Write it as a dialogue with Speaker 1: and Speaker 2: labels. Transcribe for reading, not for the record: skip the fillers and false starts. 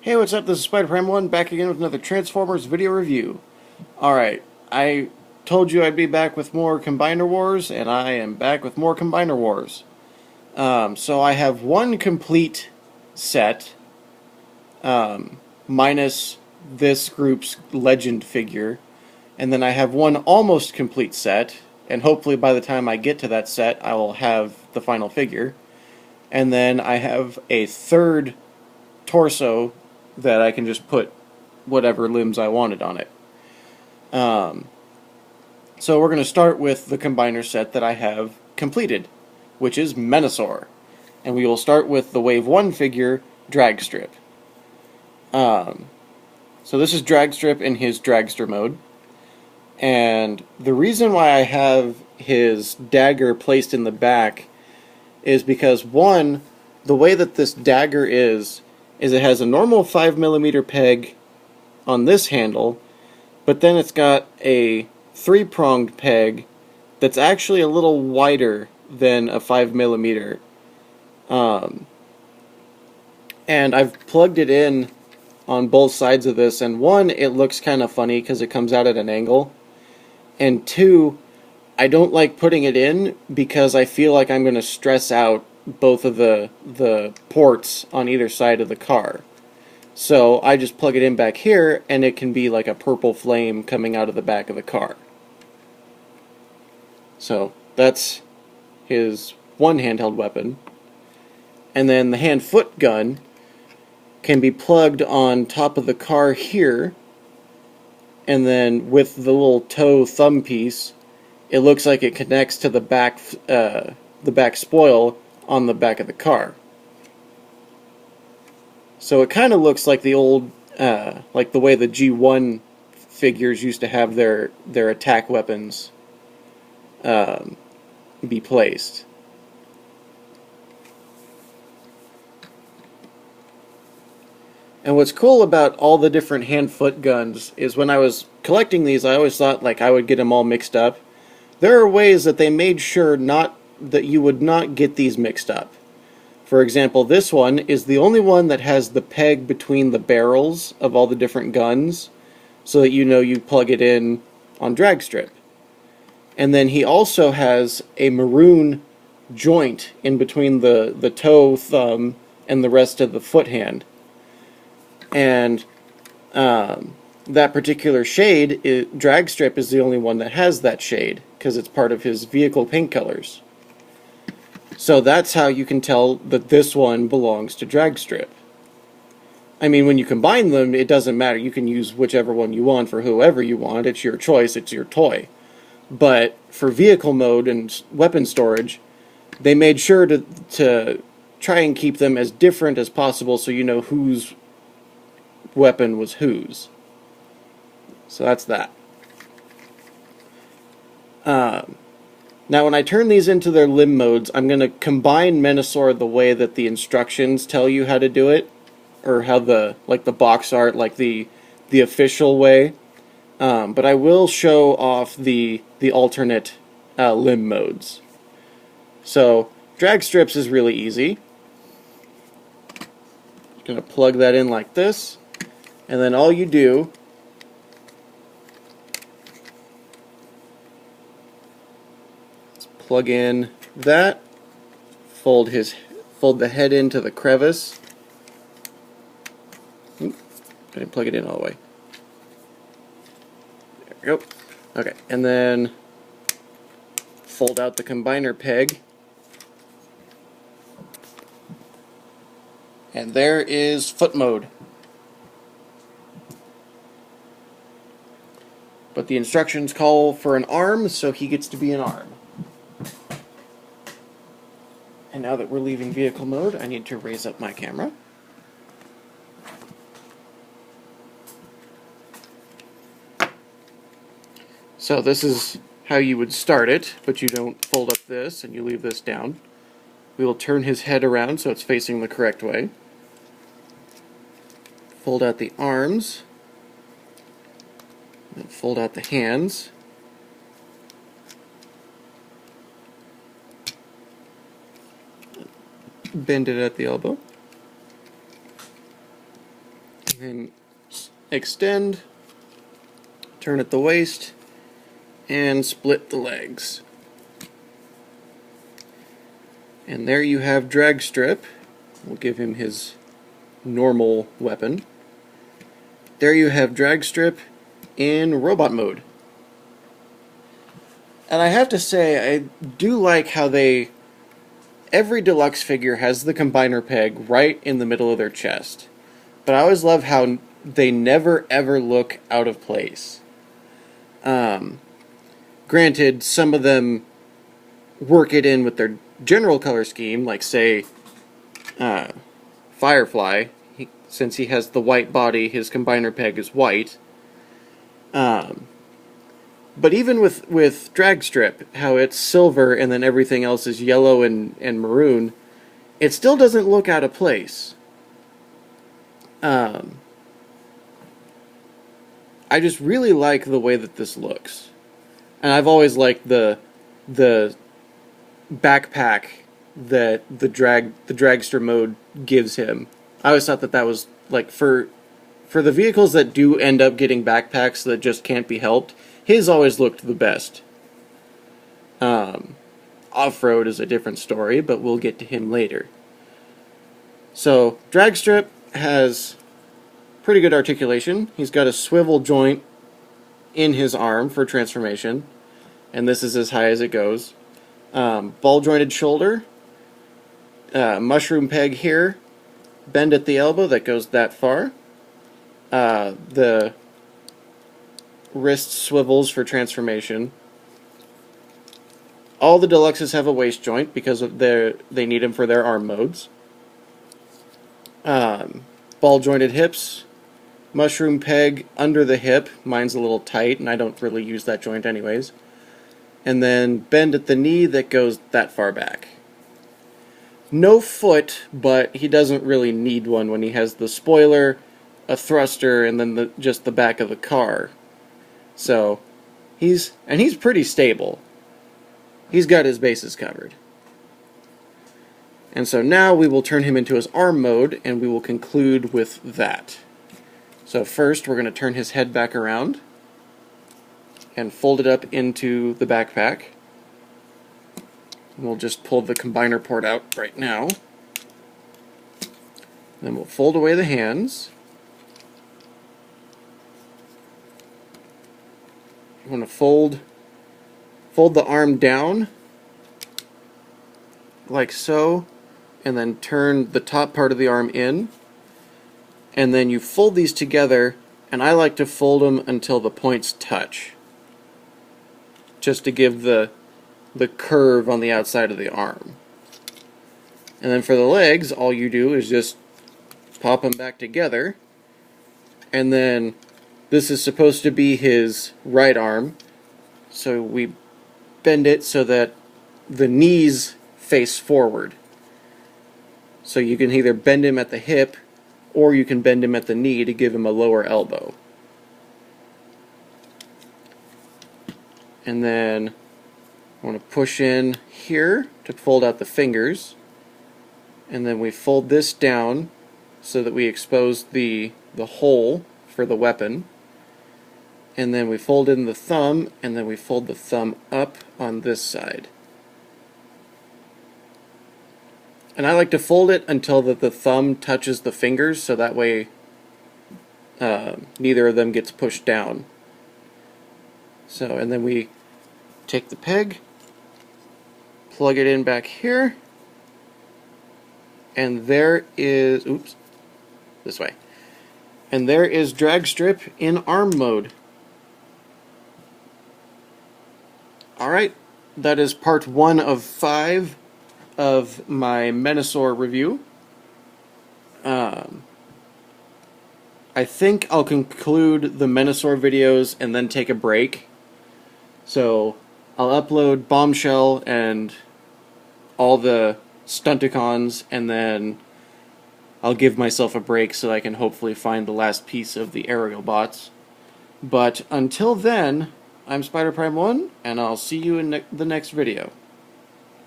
Speaker 1: Hey, what's up? This is Spider-Prime1 back again with another Transformers video review. Alright, I told you I'd be back with more Combiner Wars, and I am back with more Combiner Wars. So I have one complete set, minus this group's legend figure, and then I have one almost complete set, and hopefully by the time I get to that set I will have the final figure. And then I have a third torso that I can just put whatever limbs I wanted on it. So we're going to start with the combiner set that I have completed, which is Menasor. And we will start with the Wave 1 figure, Dragstrip. So this is Dragstrip in his dragster mode. And the reason why I have his dagger placed in the back is because, one, the way that this dagger is it has a normal 5mm peg on this handle, but then it's got a 3-pronged peg that's actually a little wider than a 5mm. And I've plugged it in on both sides of this, and one, it looks kind of funny because it comes out at an angle, and two, I don't like putting it in because I feel like I'm going to stress out both of the ports on either side of the car. So I just plug it in back here, and it can be like a purple flame coming out of the back of the car. So that's his one handheld weapon. And then the hand-foot gun can be plugged on top of the car here, and then with the little toe thumb piece, it looks like it connects to the back spoil on the back of the car. So it kind of looks like the old, like the way the G1 figures used to have their attack weapons be placed. And what's cool about all the different hand-foot guns is when I was collecting these, I always thought like I would get them all mixed up. There are ways that they made sure that you would not get these mixed up. For example, this one is the only one that has the peg between the barrels of all the different guns, so that you know you plug it in on Dragstrip. And then he also has a maroon joint in between the toe, thumb, and the rest of the foot hand. And that particular shade, Dragstrip is the only one that has that shade, because it's part of his vehicle paint colors. So that's how you can tell that this one belongs to Dragstrip. I mean, when you combine them, it doesn't matter. You can use whichever one you want for whoever you want. It's your choice. It's your toy. But for vehicle mode and weapon storage, they made sure to try and keep them as different as possible so you know whose weapon was whose. So that's that. Now when I turn these into their limb modes, I'm going to combine menasor the way that the instructions tell you how to do it, or how the box art, like the official way. But I will show off the alternate limb modes. So drag strips is really easy. Just going to plug that in like this, and then all you do is plug in that, fold the head into the crevice. I didn't plug it in all the way. There we go. Okay, and then fold out the combiner peg. And there is foot mode. But the instructions call for an arm, so he gets to be an arm. And now that we're leaving vehicle mode, I need to raise up my camera. So this is how you would start it, but you don't fold up this and you leave this down. We will turn his head around so it's facing the correct way. Fold out the arms. And fold out the hands. Bend it at the elbow. And extend, turn at the waist, and split the legs. And there you have Dragstrip. We'll give him his normal weapon. There you have Dragstrip in robot mode. And I have to say, I do like how every deluxe figure has the combiner peg right in the middle of their chest. But I always love how they never ever look out of place. Granted, some of them work it in with their general color scheme, like say Firefly. Since he has the white body, his combiner peg is white. But even with Dragstrip, how it's silver and then everything else is yellow and maroon, it still doesn't look out of place. I just really like the way that this looks. And I've always liked the backpack that the dragster mode gives him. I always thought that was, like, for the vehicles that do end up getting backpacks that just can't be helped, his always looked the best. Off-road is a different story, but we'll get to him later. So, Dragstrip has pretty good articulation. He's got a swivel joint in his arm for transformation, and this is as high as it goes. Ball-jointed shoulder, mushroom peg here, bend at the elbow that goes that far. The wrist swivels for transformation. All the deluxes have a waist joint because they need them for their arm modes. Ball jointed hips, mushroom peg under the hip. Mine's a little tight and I don't really use that joint anyways. And then bend at the knee that goes that far back. No foot, but he doesn't really need one when he has the spoiler, a thruster, and then just the back of the car. So, he's pretty stable. He's got his bases covered. And so now we will turn him into his arm mode, and we will conclude with that. So first we're going to turn his head back around and fold it up into the backpack. And we'll just pull the combiner port out right now. Then we'll fold away the hands. You want to fold the arm down like so, and then turn the top part of the arm in, and then you fold these together, and I like to fold them until the points touch, just to give the curve on the outside of the arm. And then for the legs, all you do is just pop them back together, and then this is supposed to be his right arm, so we bend it so that the knees face forward. So you can either bend him at the hip, or you can bend him at the knee to give him a lower elbow. And then I want to push in here to fold out the fingers, and then we fold this down so that we expose the hole for the weapon. And then we fold in the thumb, and then we fold the thumb up on this side. And I like to fold it until the thumb touches the fingers, so that way neither of them gets pushed down. So, and then we take the peg, plug it in back here, and there is, oops, this way. And there is Dragstrip in arm mode. Alright, that is part 1 of 5 of my menasor review. I think I'll conclude the menasor videos and then take a break. So I'll upload Bombshell and all the Stunticons, and then I'll give myself a break so I can hopefully find the last piece of the aerial bots. But until then, I'm Spider Prime 1, and I'll see you in the next video.